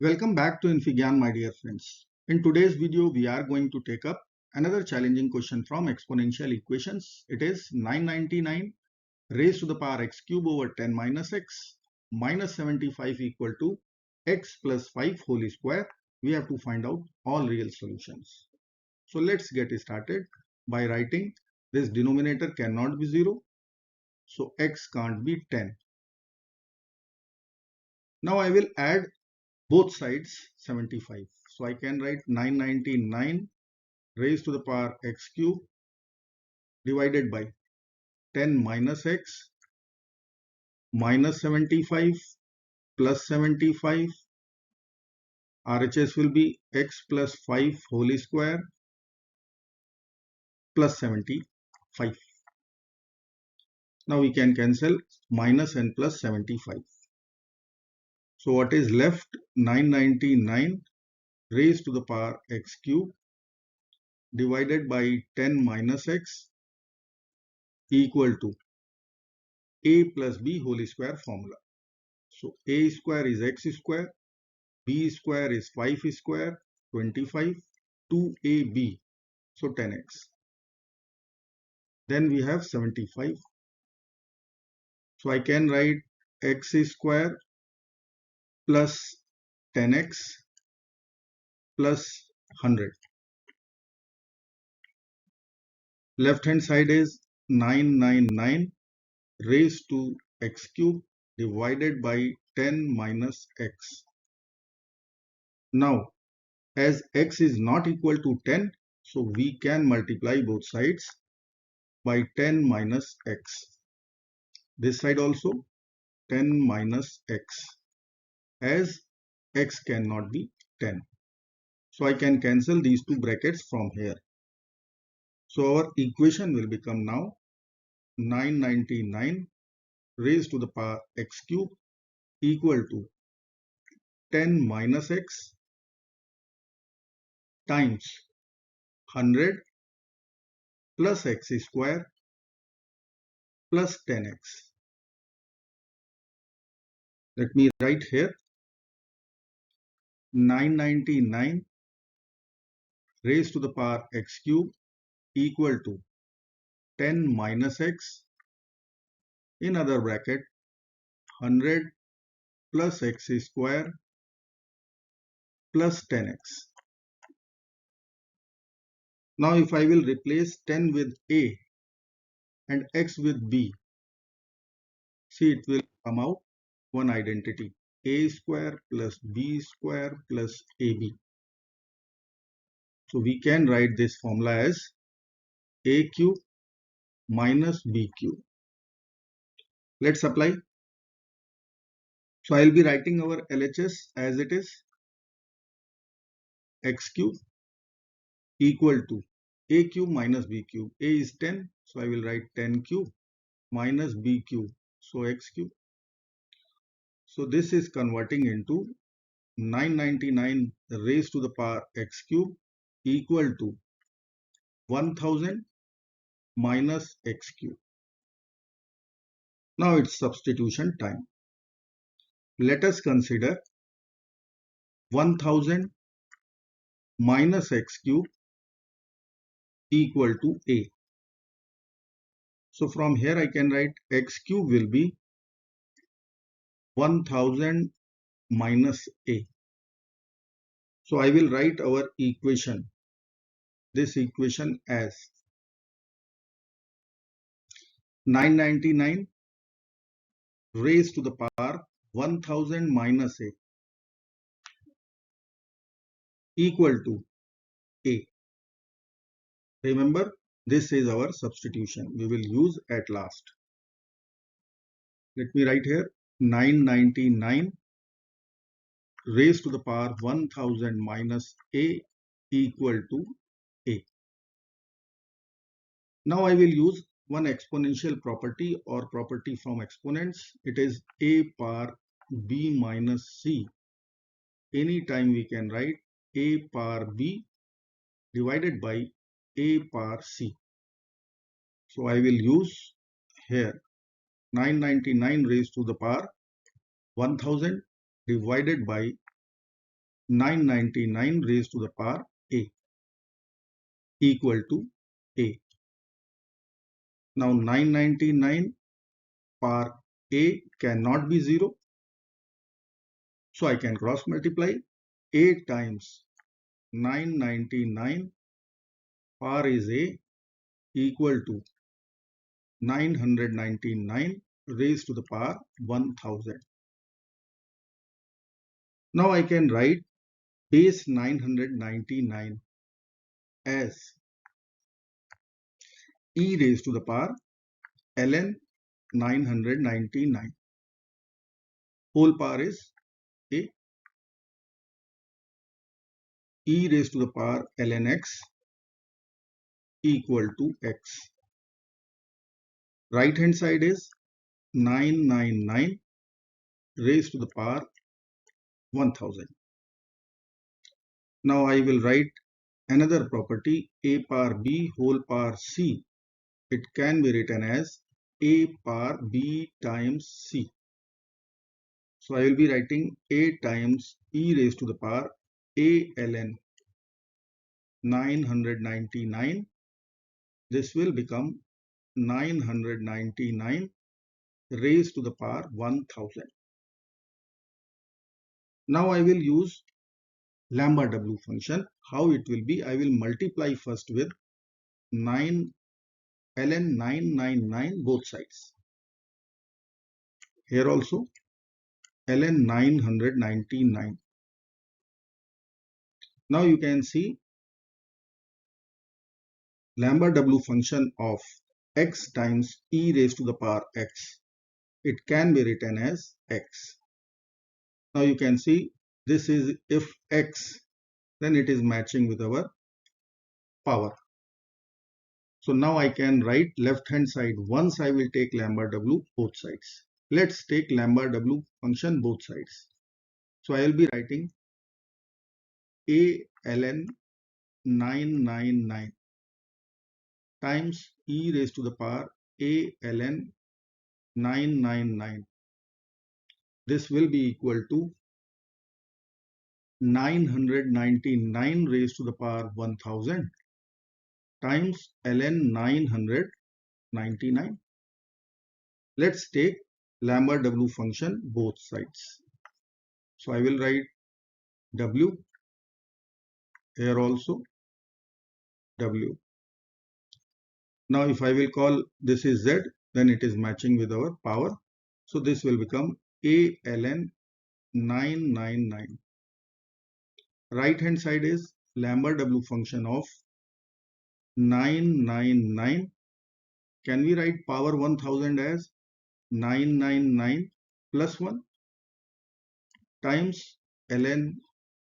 Welcome back to infyGyan, my dear friends. In today's video, we are going to take up another challenging question from exponential equations. It is 999 raised to the power x cube over 10 minus x minus 75 equal to x plus 5 whole square. We have to find out all real solutions. So let's get started by writing this denominator cannot be 0. So x can't be 10. Now I will add both sides 75. So I can write 999 raised to the power x cube divided by 10 minus x minus 75 plus 75. RHS will be x plus 5 whole square plus 75. Now we can cancel minus and plus 75. So what is left? 999 raised to the power x cube divided by 10 minus x equal to a plus b whole square formula. So a square is x square, b square is 5 square, 25, 2ab, so 10x. Then we have 75. So I can write x square plus 10x plus 100. Left hand side is 999 raised to x cube divided by 10 minus x. Now, as x is not equal to 10, so we can multiply both sides by 10 minus x. This side also 10 minus x, as x cannot be 10. So I can cancel these two brackets from here. So our equation will become now 999 raised to the power x cube equal to 10 minus x times 100 plus x square plus 10x. Let me write here 999 raised to the power x cube equal to 10 minus x in other bracket 100 plus x square plus 10x. Now if I will replace 10 with a and x with b, see it will come out one identity, a square plus b square plus ab. So we can write this formula as a cube minus b cube. Let's apply. So I will be writing our LHS as it is x cube equal to a cube minus b cube. A is 10, so I will write 10 cube minus b cube, so x cube. So this is converting into 999 raised to the power x cube equal to 1000 minus x cube. Now it's substitution time. Let us consider 1000 minus x cube equal to a. So from here I can write x cube will be 1000 minus a. So I will write our equation, this equation as 999 raised to the power 1000 minus a equal to a. Remember, this is our substitution we will use at last. Let me write here 999 raised to the power 1000 minus a equal to a. Now I will use one exponential property or property from exponents. It is a power b minus c. Anytime we can write a power b divided by a power c. So I will use here 999 raised to the power 1000 divided by 999 raised to the power a equal to a. Now 999 power a cannot be 0. So I can cross multiply. A times 999 power is a equal to 999 raised to the power 1000. Now I can write base 999 as e raised to the power ln 999. Whole power is a e raised to the power ln x equal to x. Right hand side is 999 raised to the power 1000. Now I will write another property a power b whole power c. It can be written as a power b times c. So I will be writing a times e raised to the power a ln 999. This will become 999 raised to the power 1000. Now I will use Lambert W function. How it will be? I will multiply first with 9 ln 999 both sides. Here also ln 999. Now you can see Lambert W function of x times e raised to the power x. It can be written as x. Now you can see this is if x, then it is matching with our power. So now I can write left hand side. Once I will take Lambert W both sides. Let's take Lambert W function both sides. So I will be writing a ln 999 times e raised to the power a ln 999. This will be equal to 999 raised to the power 1000 times ln 999. Let's take Lambert W function both sides. So I will write W, here also W. Now if I will call this is Z, then it is matching with our power. So this will become a ln 999. Right hand side is Lambert W function of 999. Can we write power 1000 as 999 plus 1 times ln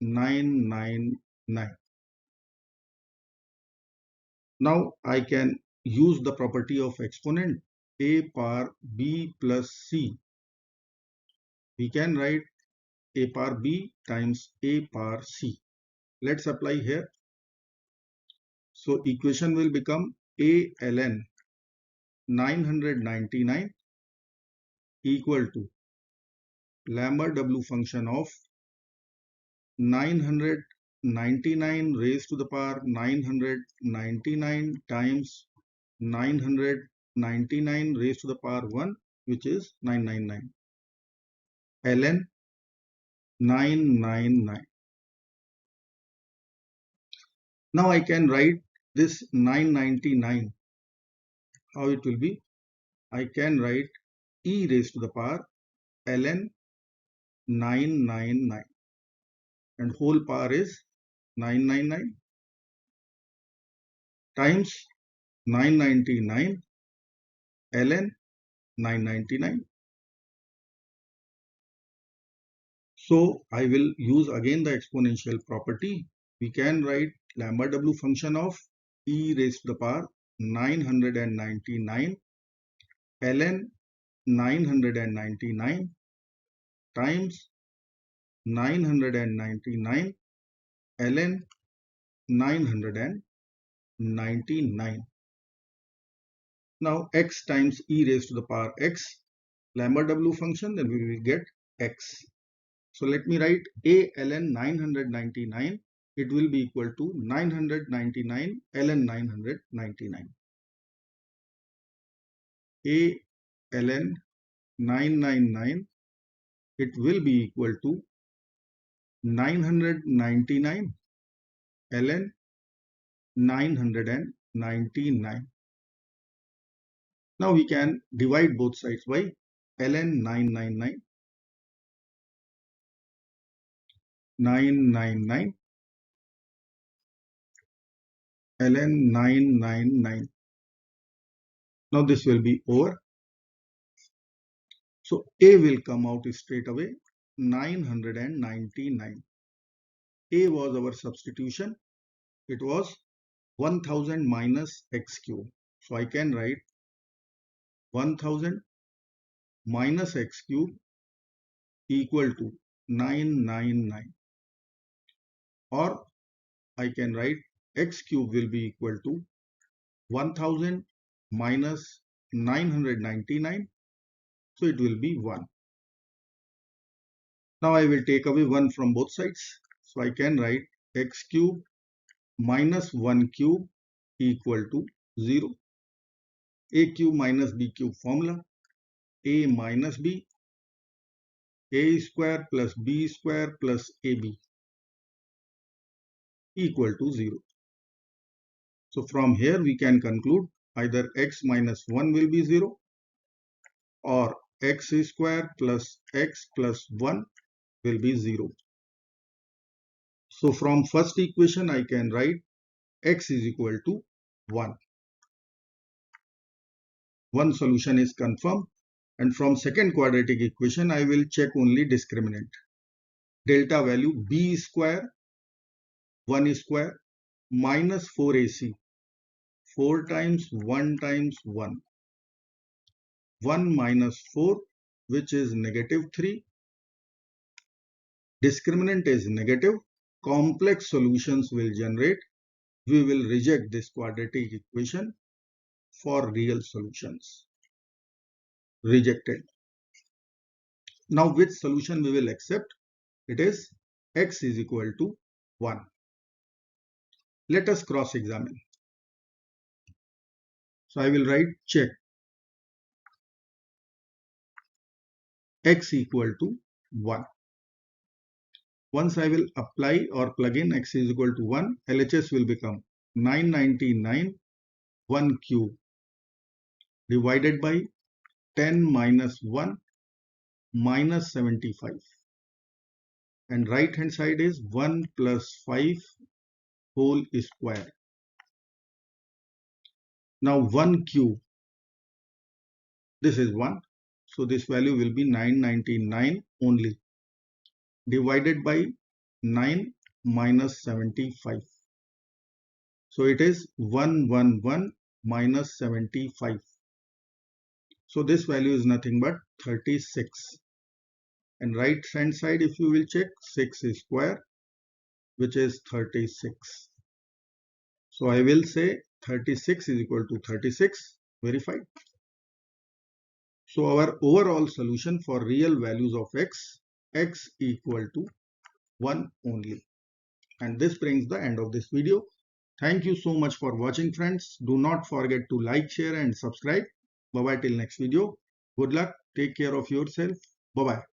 999. Now I can use the property of exponent a power b plus c. We can write a power b times a power c. Let's apply here. So equation will become a ln 999 equal to Lambert W function of 999 raised to the power 999 times 999 raised to the power 1, which is 999 ln 999. Now I can write this 999. How it will be? I can write e raised to the power ln 999 and whole power is 999 times 999 ln 999. So I will use again the exponential property. We can write Lambert W function of e raised to the power 999 ln 999 times 999 ln 999. Now x times e raised to the power x, Lambert W function, then we will get x. So let me write a ln 999. It will be equal to 999 ln 999. A ln 999, it will be equal to 999 ln 999. Now we can divide both sides by ln 999. 999 ln 999. Now this will be over. So A will come out straight away, 999. A was our substitution. It was 1000 minus x cube. So I can write 1000 minus x cube equal to 999. Or I can write x cube will be equal to 1000 minus 999. So it will be 1. Now I will take away 1 from both sides. So I can write x cube minus 1 cube equal to 0. A cube minus b cube formula. A minus b, a square plus b square plus ab equal to 0. So from here we can conclude either x minus 1 will be 0 or x square plus x plus 1 will be 0. So from first equation I can write x is equal to 1. One solution is confirmed, and from second quadratic equation I will check only discriminant. Delta value b square 1 square minus 4ac, 4 times 1 times 1. 1 minus 4, which is negative 3. Discriminant is negative. Complex solutions will generate. We will reject this quadratic equation for real solutions. Rejected. Now which solution we will accept? It is x is equal to 1. Let us cross-examine. So I will write check x equal to 1. Once I will apply or plug in x is equal to 1, LHS will become 999 1 cube divided by 10 minus 1 minus 75. And right hand side is 1 plus 5 whole square. Now 1 cube, this is 1. So this value will be 999 only, divided by 9 minus 75. So it is 111 minus 75. So this value is nothing but 36. And right hand side if you will check, 6 square, which is 36. So I will say 36 is equal to 36. Verified. So our overall solution for real values of x equal to 1 only. And this brings the end of this video. Thank you so much for watching, friends. Do not forget to like, share and subscribe. Bye bye till next video. Good luck. Take care of yourself. Bye bye.